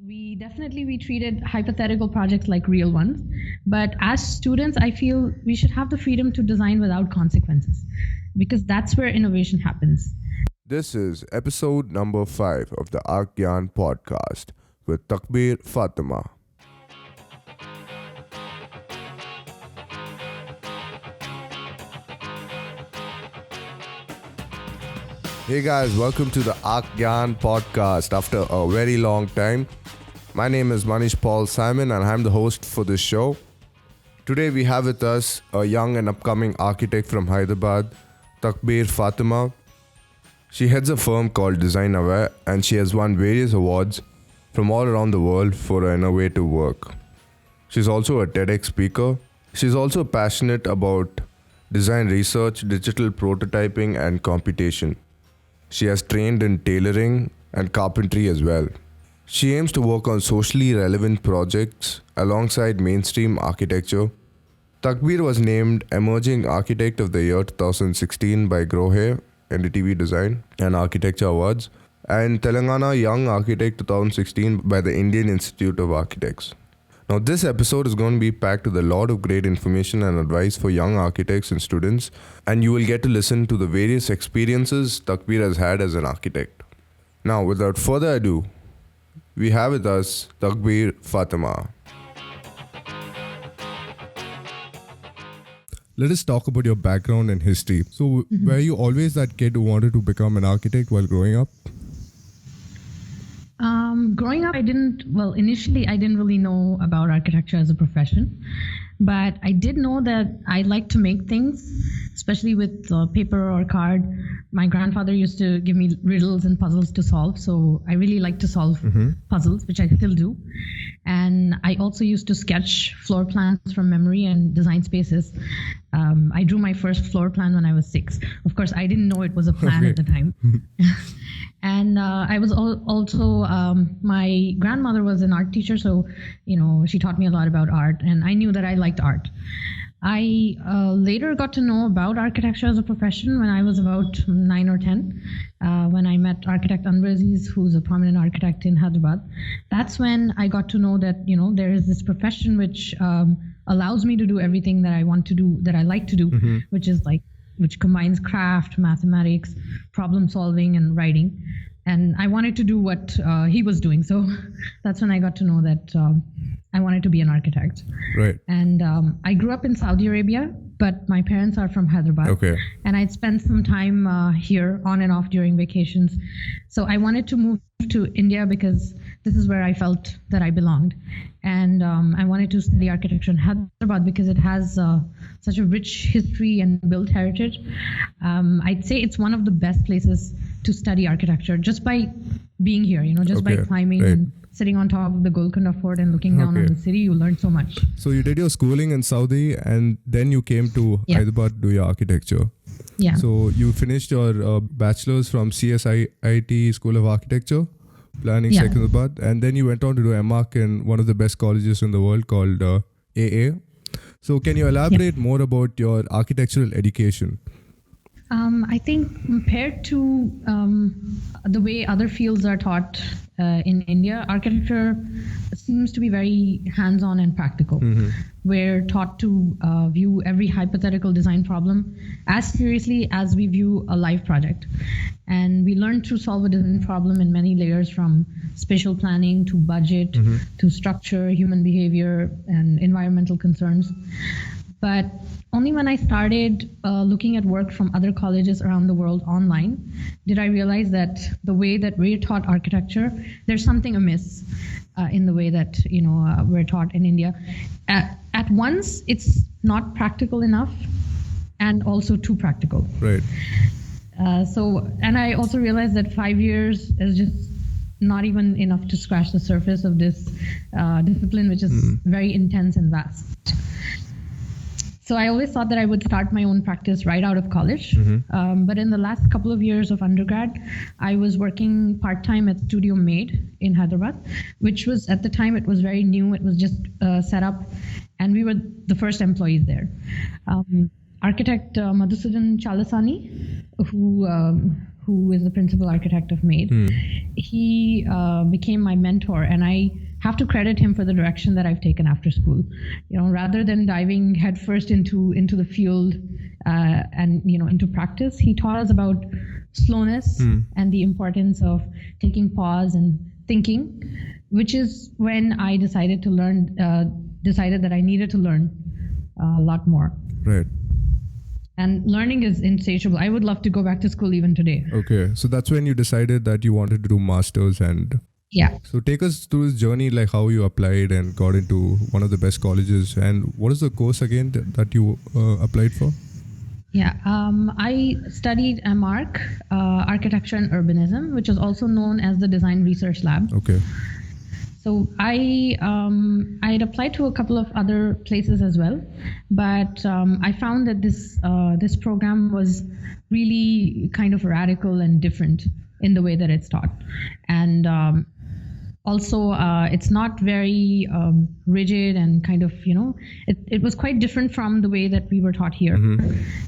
we treated hypothetical projects like real ones, but as students, I feel we should have the freedom to design without consequences, because that's where innovation happens. This is episode number 5 of the Archgyan podcast with Takbir Fatima. Hey guys, welcome to the Archgyan podcast after a very long time. My name is Manish Paul Simon and I'm the host for this show. Today we have with us a young and upcoming architect from Hyderabad, Takbir Fatima. She heads a firm called Designaware and she has won various awards from all around the world for her innovative work. She's also a TEDx speaker. She's also passionate about design research, digital prototyping and computation. She has trained in tailoring and carpentry as well. She aims to work on socially relevant projects alongside mainstream architecture. Takbir was named Emerging Architect of the Year 2016 by Grohe NDTV Design and Architecture Awards, and Telangana Young Architect 2016 by the Indian Institute of Architects. Now, this episode is going to be packed with a lot of great information and advice for young architects and students, and you will get to listen to the various experiences Takbir has had as an architect. Now, without further ado, we have with us Takbir Fatima. Let us talk about your background and history. So, were you always that kid who wanted to become an architect while growing up? Growing up, initially I didn't really know about architecture as a profession, but I did know that I like to make things, especially with paper or card. My grandfather used to give me riddles and puzzles to solve, so I really like to solve puzzles, which I still do. And I also used to sketch floor plans from memory and design spaces. I drew my first floor plan when I was 6. Of course, I didn't know it was a plan at the time. And I was also, my grandmother was an art teacher, so, she taught me a lot about art, and I knew that I liked art. I later got to know about architecture as a profession when I was about 9 or 10, when I met architect Anbraziz, who's a prominent architect in Hyderabad. That's when I got to know that, there is this profession which allows me to do everything that I want to do, that I like to do, which combines craft, mathematics, problem solving, and writing. And I wanted to do what he was doing. So that's when I got to know that I wanted to be an architect. Right. And I grew up in Saudi Arabia, but my parents are from Hyderabad. Okay. And I'd spent some time here on and off during vacations. So I wanted to move to India because this is where I felt that I belonged. And I wanted to study architecture in Hyderabad because it has such a rich history and built heritage. I'd say it's one of the best places to study architecture just by being here, by climbing and sitting on top of the Golconda Fort and looking down on the city. You learn so much. So you did your schooling in Saudi and then you came to Hyderabad to do your architecture. Yeah. So you finished your bachelor's from CSIT School of Architecture, Planning Secunderabad, and then you went on to do MArch in one of the best colleges in the world called AA. So can you elaborate more about your architectural education? I think compared to the way other fields are taught in India, architecture seems to be very hands-on and practical. We're taught to view every hypothetical design problem as seriously as we view a live project. And we learn to solve a design problem in many layers, from spatial planning to budget to structure, human behavior, and environmental concerns. But only when I started looking at work from other colleges around the world online did I realize that the way that we're taught architecture, there's something amiss in the way that we're taught in India. At once, it's not practical enough, and also too practical. Right. And I also realized that 5 years is just not even enough to scratch the surface of this discipline, which is very intense and vast. So I always thought that I would start my own practice right out of college. But in the last couple of years of undergrad, I was working part-time at Studio Made in Hyderabad, which was, at the time, it was very new. It was just set up, and we were the first employees there. architect Madhusudan Chalasani, who is the principal architect of MADE. He became my mentor, and I have to credit him for the direction that I've taken after school. Rather than diving headfirst into the field and into practice, he taught us about slowness and the importance of taking pause and thinking, which is when I decided that I needed to learn a lot more. Right. And learning is insatiable. I would love to go back to school even today. Okay. So that's when you decided that you wanted to do masters. And yeah. So take us through this journey, like how you applied and got into one of the best colleges. And what is the course again that you applied for? Yeah, I studied MArch, Architecture and Urbanism, which is also known as the Design Research Lab. Okay. So I had applied to a couple of other places as well, but I found that this program was really kind of radical and different in the way that it's taught, and also it's not very rigid and kind of it was quite different from the way that we were taught here.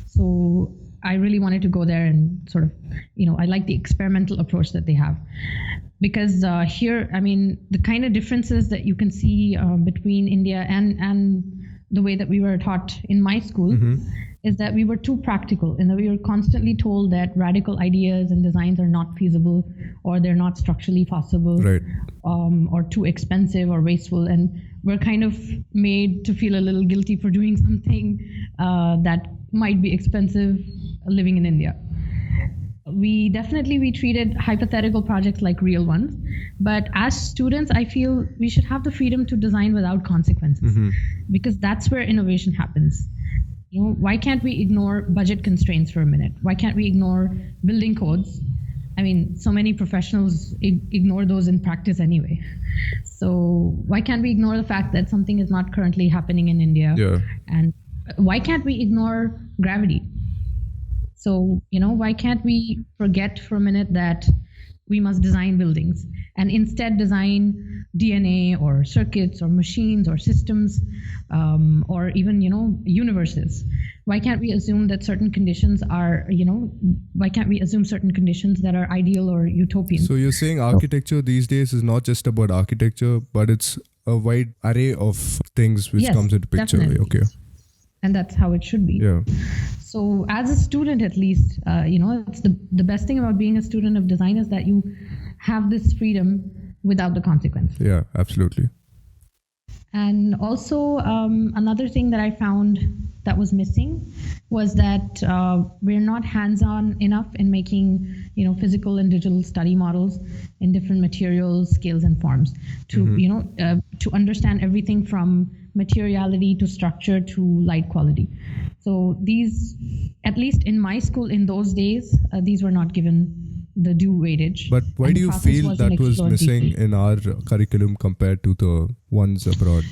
So I really wanted to go there and sort of I like the experimental approach that they have. Because here, I mean, the kind of differences that you can see between India and the way that we were taught in my school is that we were too practical, and that we were constantly told that radical ideas and designs are not feasible, or they're not structurally possible, right. Or too expensive or wasteful, and we're kind of made to feel a little guilty for doing something that might be expensive living in India. We treated hypothetical projects like real ones, but as students, I feel we should have the freedom to design without consequences, because that's where innovation happens. Why can't we ignore budget constraints for a minute? Why can't we ignore building codes? I mean, so many professionals ignore those in practice anyway. So why can't we ignore the fact that something is not currently happening in India? Yeah. And why can't we ignore gravity? So, why can't we forget for a minute that we must design buildings and instead design DNA or circuits or machines or systems or even, universes? Why can't we assume that certain conditions are, why can't we assume certain conditions that are ideal or utopian? So you're saying architecture these days is not just about architecture, but it's a wide array of things which comes into picture. Definitely. Okay. And that's how it should be. Yeah. So as a student, at least, it's the best thing about being a student of design is that you have this freedom without the consequence. Yeah, absolutely. And also another thing that I found that was missing was that we're not hands-on enough in making, physical and digital study models in different materials, scales, and forms to, to understand everything from materiality to structure to light quality. So these, at least in my school in those days, these were not given the due weightage. But why do you feel that was missing in our curriculum compared to the ones abroad?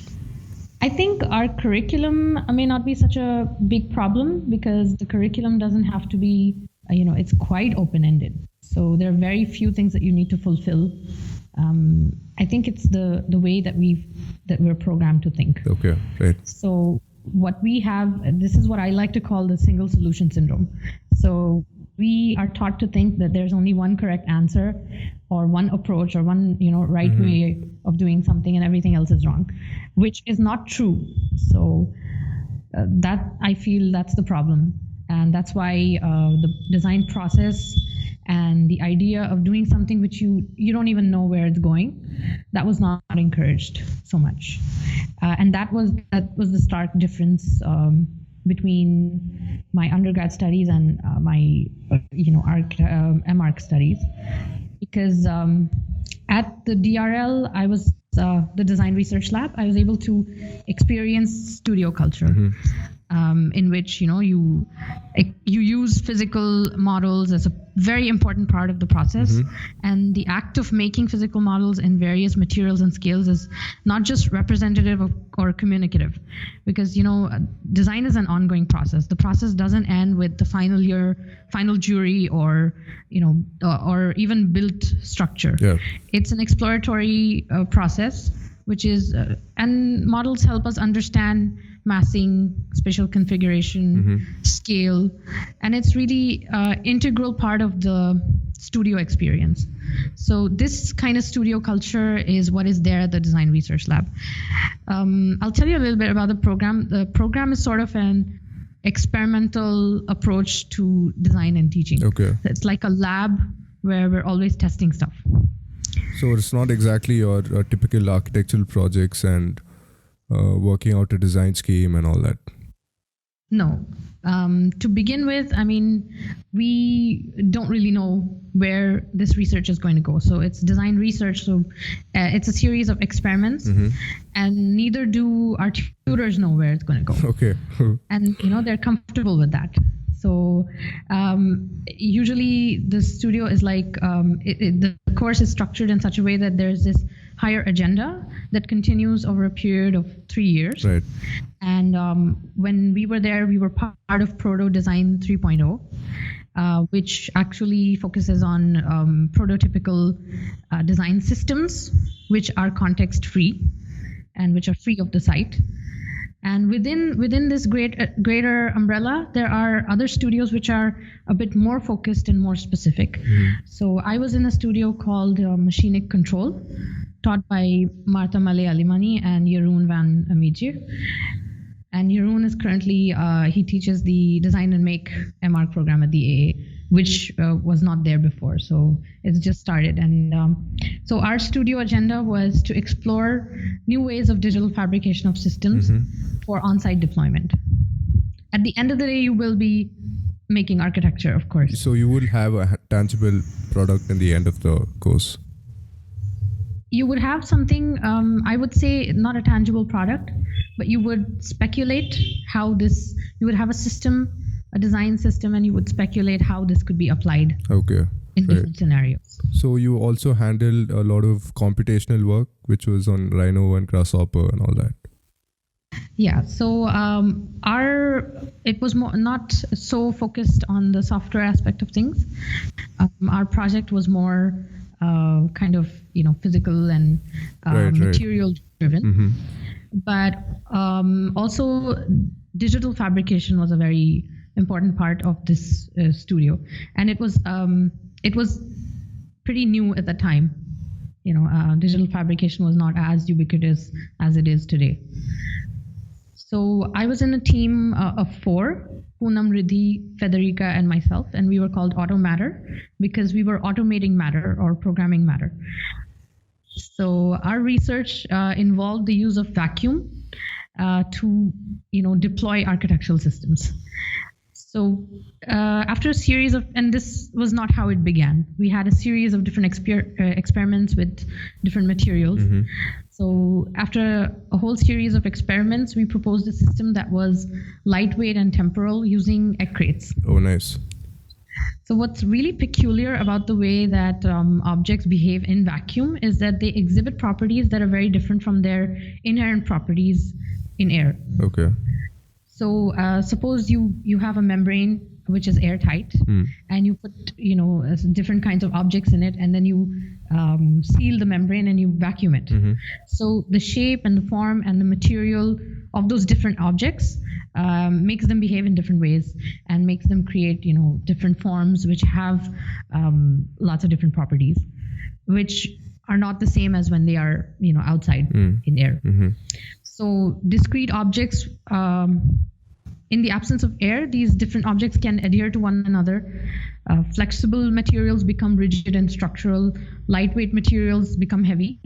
I think our curriculum may not be such a big problem because the curriculum doesn't have to be, it's quite open-ended. So there are very few things that you need to fulfill. I think it's the way that we're programmed to think. Okay, right. So what we have, this is what I like to call the single solution syndrome. So we are taught to think that there's only one correct answer or one approach or one, right way of doing something and everything else is wrong, which is not true. So that I feel that's the problem. And that's why the design process and the idea of doing something which you don't even know where it's going, that was not encouraged so much. And that was the stark difference between my undergrad studies and my MArch studies, because at the DRL I was the Design Research Lab. I was able to experience studio culture. In which you use physical models as a very important part of the process, and the act of making physical models in various materials and scales is not just representative or communicative, because design is an ongoing process. The process doesn't end with the final jury or or even built structure. It's an exploratory process which is, and models help us understand massing, spatial configuration, scale, and it's really integral part of the studio experience. So this kind of studio culture is what is there at the Design Research Lab. I'll tell you a little bit about the program. The program is sort of an experimental approach to design and teaching. Okay. It's like a lab where we're always testing stuff. So it's not exactly your typical architectural projects and working out a design scheme and all that. No. To begin with, I mean, we don't really know where this research is going to go. So it's design research. So it's a series of experiments, and neither do our tutors know where it's going to go. Okay. And, they're comfortable with that. So usually the studio is like, the course is structured in such a way that there's this higher agenda that continues over a period of 3 years. Right. And when we were there, we were part of Proto Design 3.0, which actually focuses on prototypical design systems, which are context-free and which are free of the site. And within this greater umbrella, there are other studios which are a bit more focused and more specific. So I was in a studio called Machinic Control, taught by Marta Male Alimani and Jeroen van Ametje. And Jeroen is currently, he teaches the Design and Make MR program at the AA, which was not there before. So it's just started. And so our studio agenda was to explore new ways of digital fabrication of systems for on-site deployment. At the end of the day, you will be making architecture, of course. So you will have a tangible product in the end of the course. You would have something, I would say not a tangible product, but you would speculate how this, you would have a system, a design system, and you would speculate how this could be applied in different scenarios. So you also handled a lot of computational work, which was on Rhino and Grasshopper and all that. Yeah, so it was not so focused on the software aspect of things. Our project was more kind of physical and material driven, but also digital fabrication was a very important part of this studio, and it was pretty new at the time. Digital fabrication was not as ubiquitous as it is today. So I was in a team of 4, Poonam, Riddhi, Federica, and myself, and we were called Auto Matter because we were automating matter or programming matter. So our research involved the use of vacuum to deploy architectural systems. So after a series of, and this was not how it began. We had a series of different experiments with different materials. So after a whole series of experiments, we proposed a system that was lightweight and temporal using egg crates. Oh, nice. So what's really peculiar about the way that objects behave in vacuum is that they exhibit properties that are very different from their inherent properties in air. Okay. So suppose you have a membrane which is airtight, and you put different kinds of objects in it, and then you seal the membrane and you vacuum it. So the shape and the form and the material of those different objects makes them behave in different ways and makes them create different forms which have lots of different properties, which are not the same as when they are outside in air. So discrete objects, in the absence of air, these different objects can adhere to one another. Flexible materials become rigid and structural. Lightweight materials become heavy.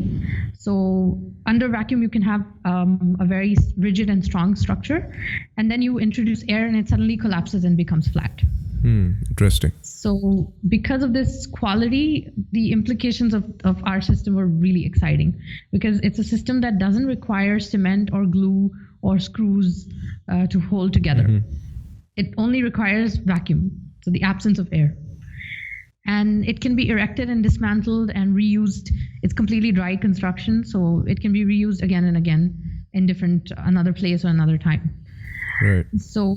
So under vacuum, you can have a very rigid and strong structure. And then you introduce air and it suddenly collapses and becomes flat. Interesting. So because of this quality, the implications of our system were really exciting because it's a system that doesn't require cement or glue or screws to hold together. It only requires vacuum, so the absence of air. And it can be erected and dismantled and reused. It's completely dry construction, so it can be reused again and again in another place or another time. Right. So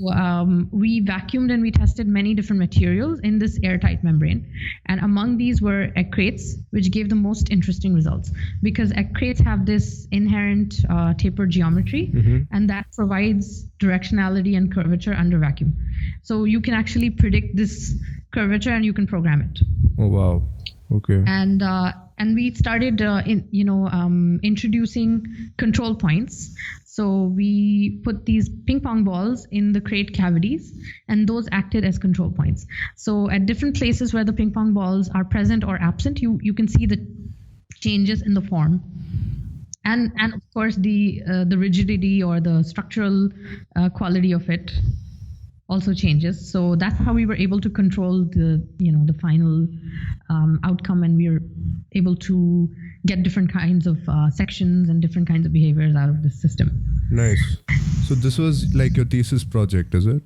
we vacuumed and we tested many different materials in this airtight membrane. And among these were egg crates, which gave the most interesting results because egg crates have this inherent tapered geometry, and that provides directionality and curvature under vacuum. So you can actually predict this curvature and you can program it. Oh, wow. Okay. And we started introducing control points. So we put these ping pong balls in the crate cavities, and those acted as control points. So at different places where the ping pong balls are present or absent, you can see the changes in the form. And of course the rigidity or the structural quality of it also changes. So that's how we were able to control the final outcome, and we were able to get different kinds of sections and different kinds of behaviors out of the system. Nice. So this was like your thesis project, is it?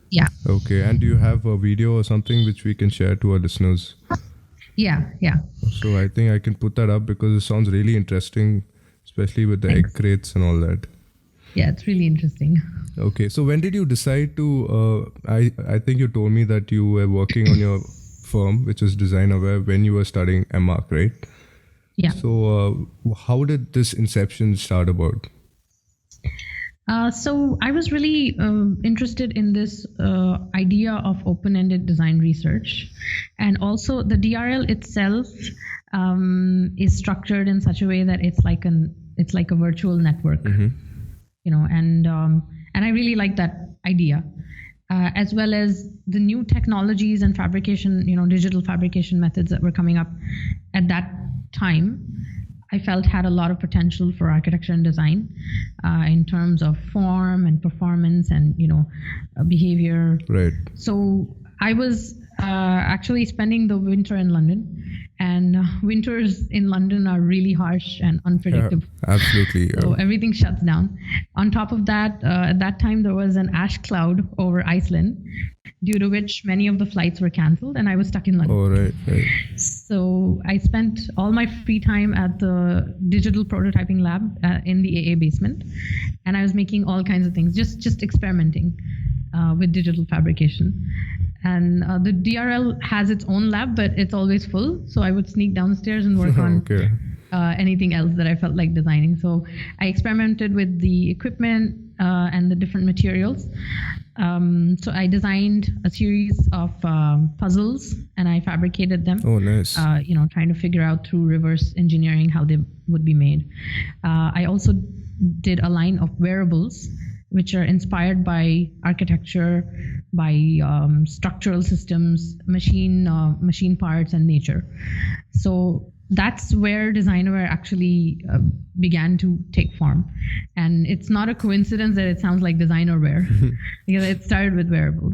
Yeah. Okay. And do you have a video or something which we can share to our listeners? Yeah. So I think I can put that up because it sounds really interesting, especially with the egg crates and all that. Yeah, it's really interesting. Okay. So when did you decide to, I think you told me that you were working on your firm, which is Designaware, when you were studying MArch, right? Yeah. So how did this inception start about? So I was really interested in this idea of open-ended design research, and also the DRL itself is structured in such a way that it's like a virtual network, and I really like that idea, as well as the new technologies and fabrication, digital fabrication methods that were coming up at that time. I felt had a lot of potential for architecture and design in terms of form and performance and behavior. Right. So I was actually spending the winter in London, and winters in London are really harsh and unpredictable. Yeah, absolutely. So everything shuts down. On top of that, at that time there was an ash cloud over Iceland, due to which many of the flights were cancelled, and I was stuck in London. Oh, right. So I spent all my free time at the digital prototyping lab in the AA basement, and I was making all kinds of things, just experimenting with digital fabrication. And the DRL has its own lab, but it's always full. So I would sneak downstairs and work on anything else that I felt like designing. So I experimented with the equipment and the different materials. So I designed a series of puzzles, and I fabricated them. Oh, nice. Trying to figure out through reverse engineering how they would be made. I also did a line of wearables, which are inspired by architecture, by structural systems, machine parts, and nature. So that's where Designaware actually began to take form. And it's not a coincidence that it sounds like Designaware, because it started with wearables.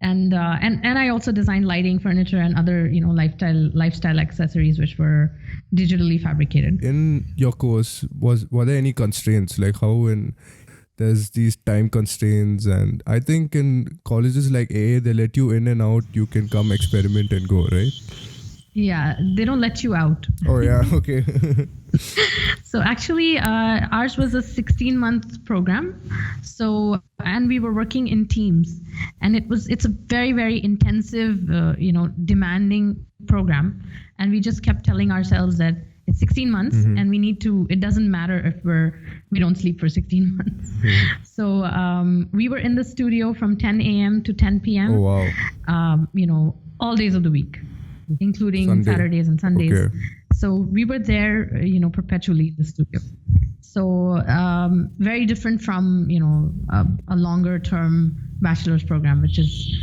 And I also designed lighting, furniture, and other lifestyle accessories which were digitally fabricated. In your course, were there any constraints, like how there's these time constraints, and I think in colleges like AA, they let you in and out. You can come experiment and go, right? Yeah, they don't let you out. Oh, yeah. Okay. So actually, ours was a 16-month program. So, and we were working in teams, and it's a very, very intensive, demanding program. And we just kept telling ourselves that it's 16 months, and we need to. It doesn't matter if we don't sleep for 16 months. So we were in the studio from 10 a.m. to 10 p.m. Oh, wow. All days of the week, including Saturdays and Sundays. Okay. So we were there, perpetually in the studio. So very different from, a longer term bachelor's program, which is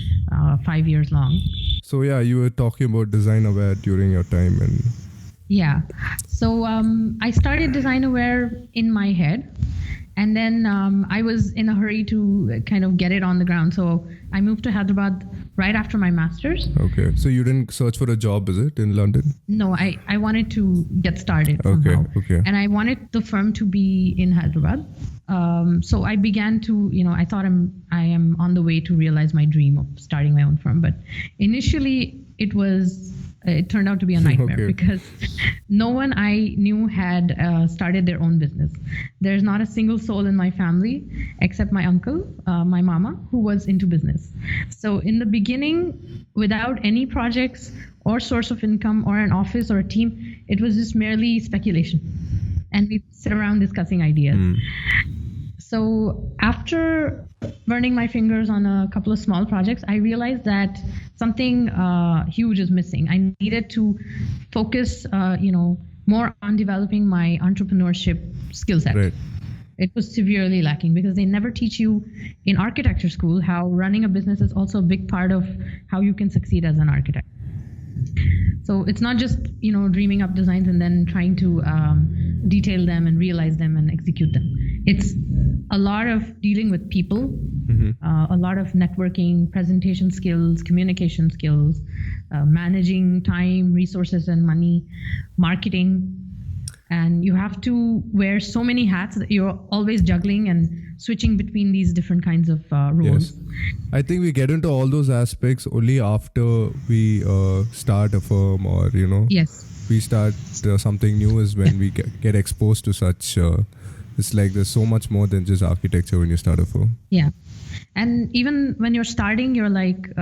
5 years long. So yeah, you were talking about Designaware during your time, and yeah. So I started Designaware in my head, and then I was in a hurry to kind of get it on the ground. So I moved to Hyderabad right after my master's. Okay. So you didn't search for a job, is it, in London? No, I wanted to get started somehow. Okay. And I wanted the firm to be in Hyderabad. So I began to, I thought I am on the way to realize my dream of starting my own firm. But initially it was it turned out to be a nightmare Okay. because no one I knew had started their own business. There's not a single soul in my family except my uncle, my mama, who was into business. So in the beginning, without any projects or source of income or an office or a team, it was just merely speculation. And we sit around discussing ideas. So after burning my fingers on a couple of small projects, I realized that something huge is missing. I needed to focus, more on developing my entrepreneurship skill set. Right. It was severely lacking because they never teach you in architecture school how running a business is also a big part of how you can succeed as an architect. So it's not just, dreaming up designs and then trying to detail them and realize them and execute them. It's a lot of dealing with people, a lot of networking, presentation skills, communication skills, managing time, resources and money, marketing. And you have to wear so many hats that you're always juggling and switching between these different kinds of roles. Yes. I think we get into all those aspects only after we start a firm or, Yes. we start something new is when we get exposed to such. It's like there's so much more than just architecture when you start a firm. Yeah. And even when you're starting, you're like,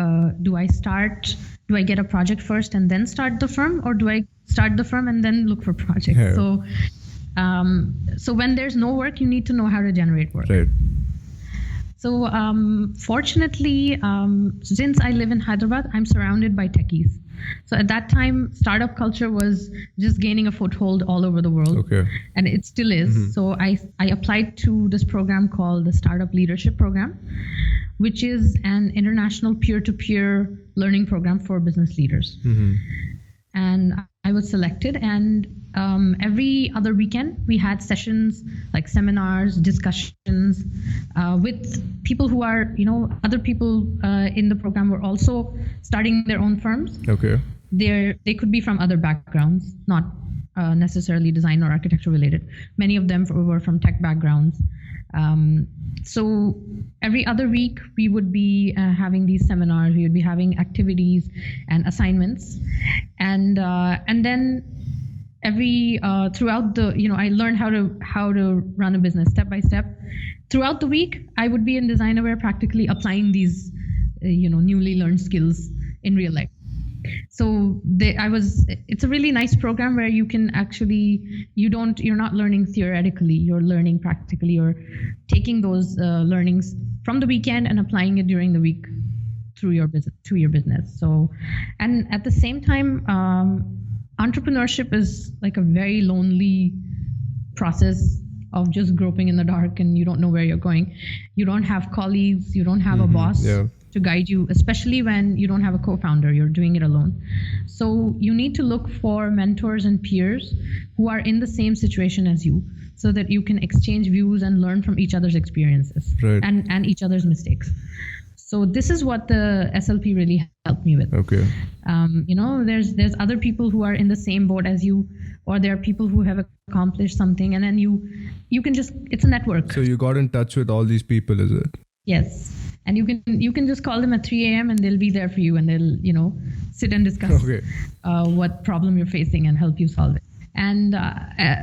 do I get a project first and then start the firm, or do I start the firm and then look for projects? Yeah. So when there's no work, you need to know how to generate work. Right. So fortunately, since I live in Hyderabad, I'm surrounded by techies. So at that time, startup culture was just gaining a foothold all over the world. Okay. And it still is. So I applied to this program called the Startup Leadership Program, which is an international peer-to-peer learning program for business leaders. And I was selected, and every other weekend we had sessions like seminars, discussions with people who are, other people in the program were also starting their own firms. Okay. They could be from other backgrounds, not necessarily design or architecture related. Many of them were from tech backgrounds. So every other week we would be having these seminars. We would be having activities and assignments, and then every throughout the I learned how to run a business step by step. Throughout the week, I would be in Designaware practically applying these newly learned skills in real life. So it's a really nice program where you can actually, you're not learning theoretically, you're learning practically. You're taking those learnings from the weekend and applying it during the week through your business. So, and at the same time, entrepreneurship is like a very lonely process of just groping in the dark, and you don't know where you're going. You don't have colleagues, you don't have a boss. Yeah. To guide you, especially when you don't have a co-founder, you're doing it alone. So you need to look for mentors and peers who are in the same situation as you, so that you can exchange views and learn from each other's experiences. Right. and each other's mistakes. So this is what the SLP really helped me with. Okay. There's other people who are in the same boat as you, or there are people who have accomplished something, and then you can just, it's a network. So you got in touch with all these people, is it? Yes. And you can just call them at 3 a.m. and they'll be there for you, and they'll sit and discuss what problem you're facing and help you solve it. And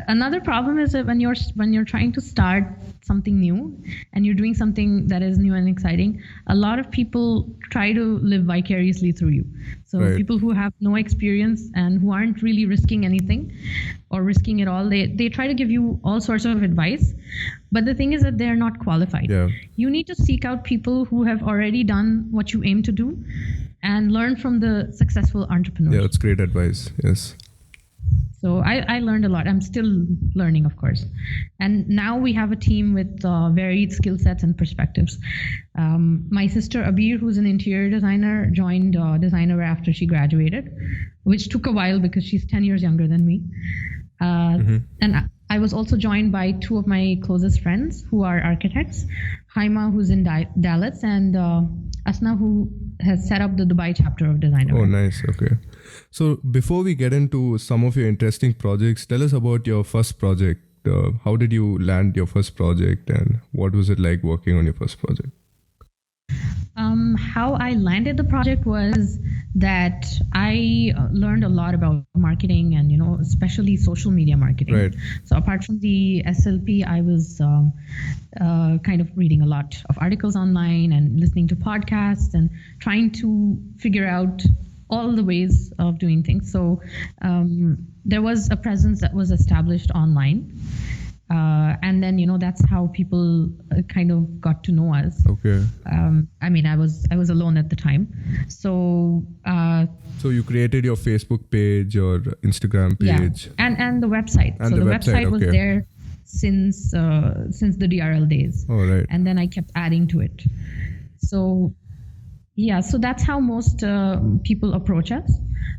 another problem is that when you're trying to start something new and you're doing something that is new and exciting, a lot of people try to live vicariously through you. So people who have no experience and who aren't really risking anything or risking it all, they try to give you all sorts of advice. But the thing is that they're not qualified. Yeah. You need to seek out people who have already done what you aim to do and learn from the successful entrepreneurs. Yeah, that's great advice. Yes. So I learned a lot. I'm still learning, of course. And now we have a team with varied skill sets and perspectives. My sister Abir, who's an interior designer, joined Designaware after she graduated, which took a while because she's 10 years younger than me. And I was also joined by two of my closest friends who are architects, Haima, who's in Dallas, and Asna, who has set up the Dubai chapter of Designaware. Oh, nice. Okay. So before we get into some of your interesting projects, tell us about your first project. How did you land your first project, and what was it like working on your first project? How I landed the project was that I learned a lot about marketing and, especially social media marketing. Right. So apart from the SLP, I was kind of reading a lot of articles online and listening to podcasts and trying to figure out all the ways of doing things. So there was a presence that was established online. And then, that's how people kind of got to know us. Okay. I was alone at the time. So So you created your Facebook page or Instagram page? Yeah, and the website. And so the website was okay. there since the DRL days. Oh, right. And then I kept adding to it. So so that's how most people approach us.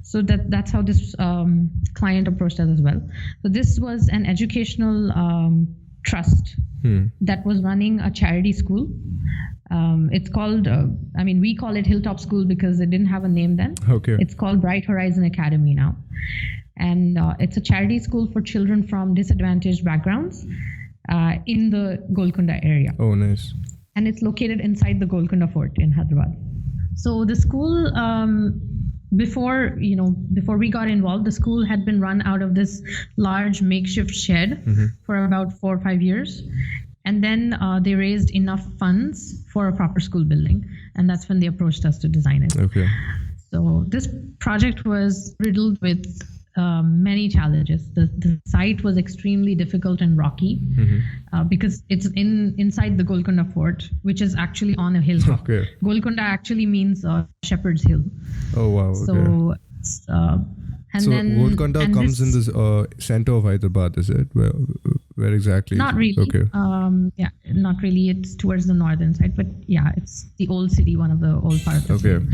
So that's how this client approached us as well. So this was an educational trust that was running a charity school. It's called, we call it Hilltop School because it didn't have a name then. Okay. It's called Bright Horizon Academy now. And it's a charity school for children from disadvantaged backgrounds in the Golconda area. Oh, nice. And it's located inside the Golconda Fort in Hyderabad. So the school, before we got involved, the school had been run out of this large makeshift shed for about 4 or 5 years. And then they raised enough funds for a proper school building. And that's when they approached us to design it. Okay. So this project was riddled with many challenges. The site was extremely difficult and rocky because it's inside the Golconda Fort, which is actually on a hilltop. Okay. Golconda actually means Shepherd's Hill. Oh, wow. Okay. So Golconda comes in the center of Hyderabad, is it? Where exactly? Not really. Okay. Not really. It's towards the northern side, but it's the old city, one of the old parts of the city.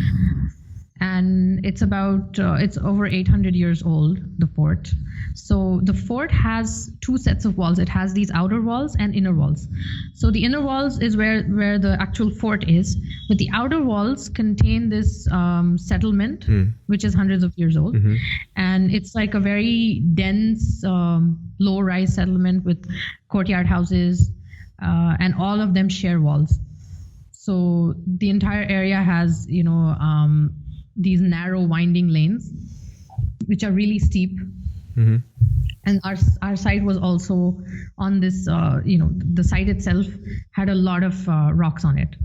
And it's about, it's over 800 years old, the fort. So the fort has 2 sets of walls. It has these outer walls and inner walls. So the inner walls is where the actual fort is, but the outer walls contain this settlement, which is hundreds of years old. And it's like a very dense, low-rise settlement with courtyard houses, and all of them share walls. So the entire area has, these narrow winding lanes, which are really steep. And our site was also on this, the site itself had a lot of rocks on it.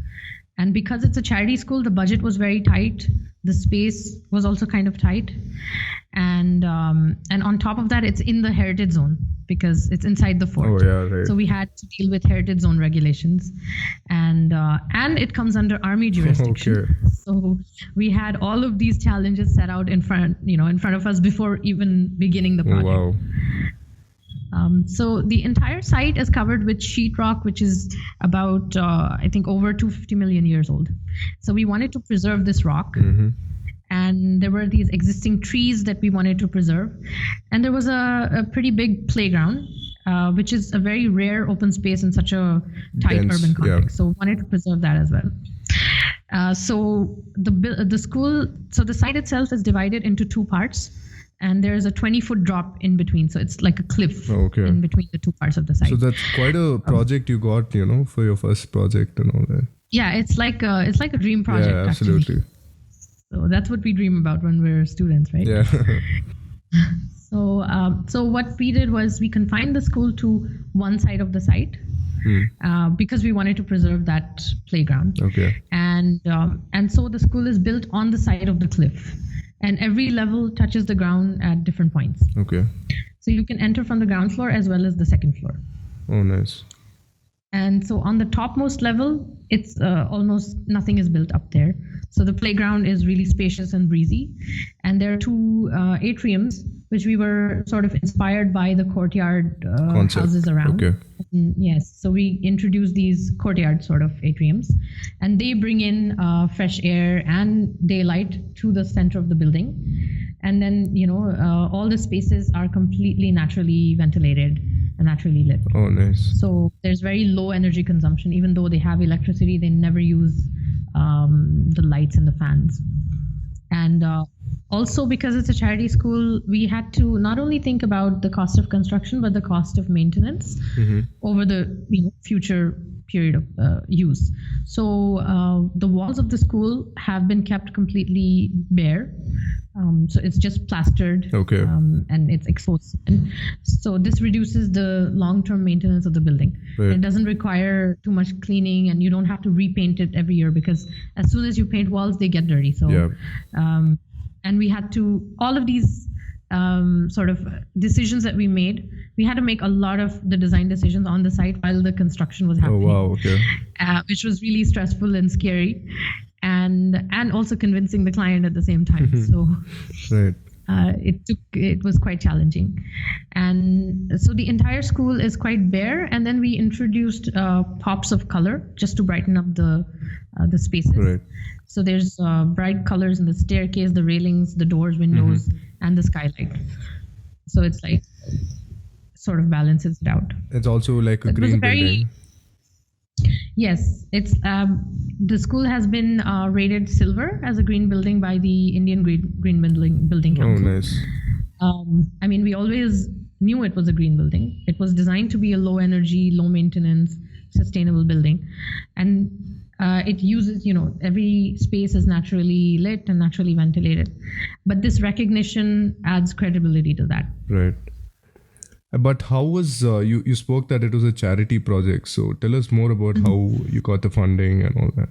And because it's a charity school, the budget was very tight. The space was also kind of tight. And on top of that, it's in the heritage zone because it's inside the fort. Oh, yeah, right. So we had to deal with heritage zone regulations, and it comes under army jurisdiction. Okay. So we had all of these challenges set out in front of us before even beginning the project. Oh, wow. So the entire site is covered with sheetrock, which is about, I think, over 250 million years old. So we wanted to preserve this rock. And there were these existing trees that we wanted to preserve. And there was a pretty big playground, which is a very rare open space in such a tight urban context. So we wanted to preserve that as well. So the site itself is divided into 2 parts. And there's a 20-foot drop in between. So it's like a cliff in between the 2 parts of the site. So that's quite a project you got, for your first project and all that. Yeah, it's like a dream project. Yeah, absolutely. Actually. So that's what we dream about when we're students, right? Yeah. So what we did was we confined the school to one side of the site because we wanted to preserve that playground. Okay. And so the school is built on the side of the cliff, and every level touches the ground at different points. Okay. So you can enter from the ground floor as well as the second floor. Oh, nice. And so on the topmost level, it's almost nothing is built up there. So the playground is really spacious and breezy. And there are 2 atriums, which we were sort of inspired by the courtyard houses around. Okay. Yes. So we introduced these courtyard sort of atriums, and they bring in fresh air and daylight to the center of the building. And then, all the spaces are completely naturally ventilated and naturally lit. Oh, nice. So there's very low energy consumption. Even though they have electricity, they never use the lights and the fans. And also, because it's a charity school, we had to not only think about the cost of construction, but the cost of maintenance over the future period of use. So the walls of the school have been kept completely bare. So it's just plastered, Okay. And it's exposed. And so this reduces the long-term maintenance of the building. Right. It doesn't require too much cleaning, and you don't have to repaint it every year, because as soon as you paint walls, they get dirty. So, Yeah. And we had to, all of these sort of decisions that we made, we had to make a lot of the design decisions on the site while the construction was Oh, happening. wow. Okay. Which was really stressful and scary, and also convincing the client at the same time. So Right. it was quite challenging, and so the entire school is quite bare. And then we introduced pops of color just to brighten up the spaces. Right. So there's bright colors in the staircase, the railings, the doors, windows, and the skylight. So it's like sort of balances it out. It's also like a It was green a very building. Yes, it's the school has been rated silver as a green building by the Indian Green Building Oh, Council. nice. I mean, we always knew it was a green building. It was designed to be a low energy, low maintenance, sustainable building, and it uses, every space is naturally lit and naturally ventilated. But this recognition adds credibility to that. Right. But how was you spoke that it was a charity project? So tell us more about how you got the funding and all that.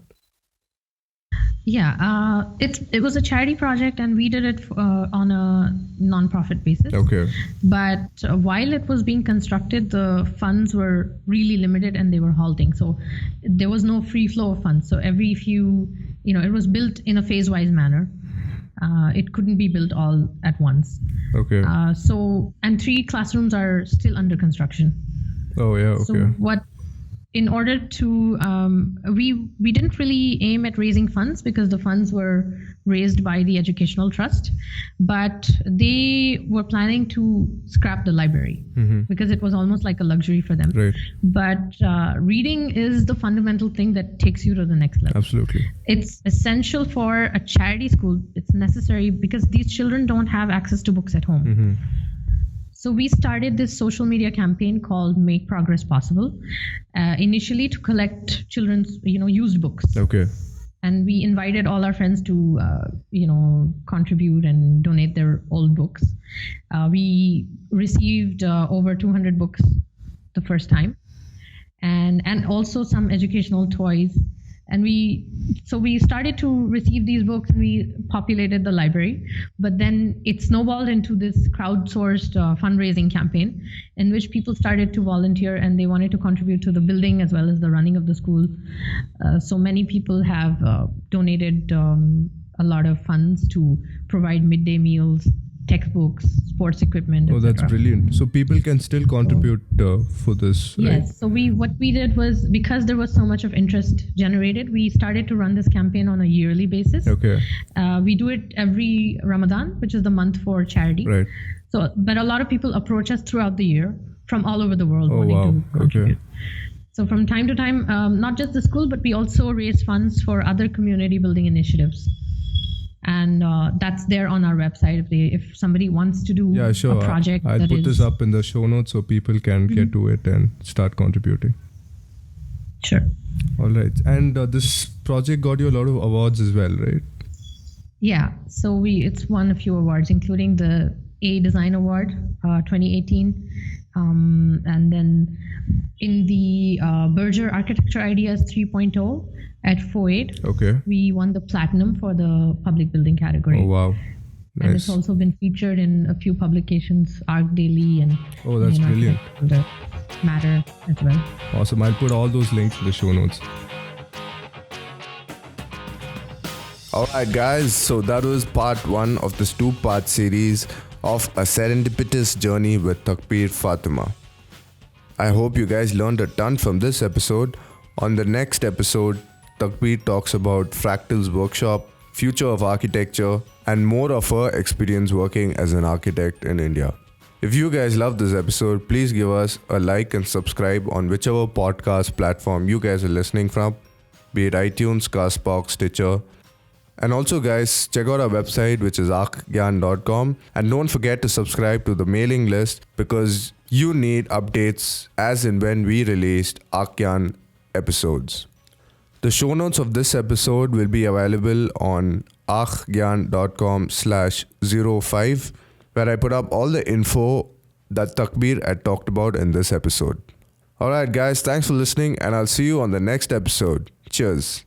Yeah, it was a charity project, and we did it on a non-profit basis. Okay. But while it was being constructed, the funds were really limited and they were halting. So there was no free flow of funds. So every few, it was built in a phase-wise manner. It couldn't be built all at once. Okay. And 3 classrooms are still under construction. Oh yeah. Okay. So in order to, we didn't really aim at raising funds, because the funds were raised by the Educational Trust, but they were planning to scrap the library because it was almost like a luxury for them. Right. But reading is the fundamental thing that takes you to the next level. Absolutely. It's essential for a charity school. It's necessary because these children don't have access to books at home. So we started this social media campaign called Make Progress Possible, initially to collect children's, used books. Okay. And we invited all our friends to, contribute and donate their old books. We received over 200 books the first time, and also some educational toys. And we started to receive these books, and we populated the library. But then it snowballed into this crowdsourced fundraising campaign, in which people started to volunteer, and they wanted to contribute to the building as well as the running of the school. So many people have donated a lot of funds to provide midday meals, textbooks, sports equipment, Oh, that's etc. brilliant. So people can still contribute for this, right? Yes. So what we did was, because there was so much of interest generated, we started to run this campaign on a yearly basis. Okay. We do it every Ramadan, which is the month for charity. Right. So, but a lot of people approach us throughout the year from all over the world Oh, wanting wow. to contribute. Okay. So from time to time, not just the school, but we also raise funds for other community building initiatives. And that's there on our website if somebody wants to do Yeah, sure. a project. I'll put this up in the show notes so people can get to it and start contributing. Sure. All right. And this project got you a lot of awards as well, right? Yeah. So it's won a few awards, including the Design Award 2018. And then in the Berger Architecture Ideas 3.0 at FOAID, Okay. we won the platinum for the public building category. Oh, wow. And it's Nice. also been featured in a few publications, Arc Daily and Oh, that's brilliant. The Matter as well. Awesome. I'll put all those links in the show notes. Alright, guys. So that was part 1 of this 2-part series of a serendipitous journey with Takbir Fatima. I hope you guys learned a ton from this episode. On the next episode, Takbir talks about Fractal's workshop, future of architecture, and more of her experience working as an architect in India. If you guys love this episode, please give us a like and subscribe on whichever podcast platform you guys are listening from, be it iTunes, Castbox, Stitcher. And also guys, check out our website, which is archgyan.com, and don't forget to subscribe to the mailing list because you need updates as and when we released Archgyan episodes. The show notes of this episode will be available on archgyan.com/05, where I put up all the info that Takbir had talked about in this episode. Alright guys, thanks for listening and I'll see you on the next episode. Cheers.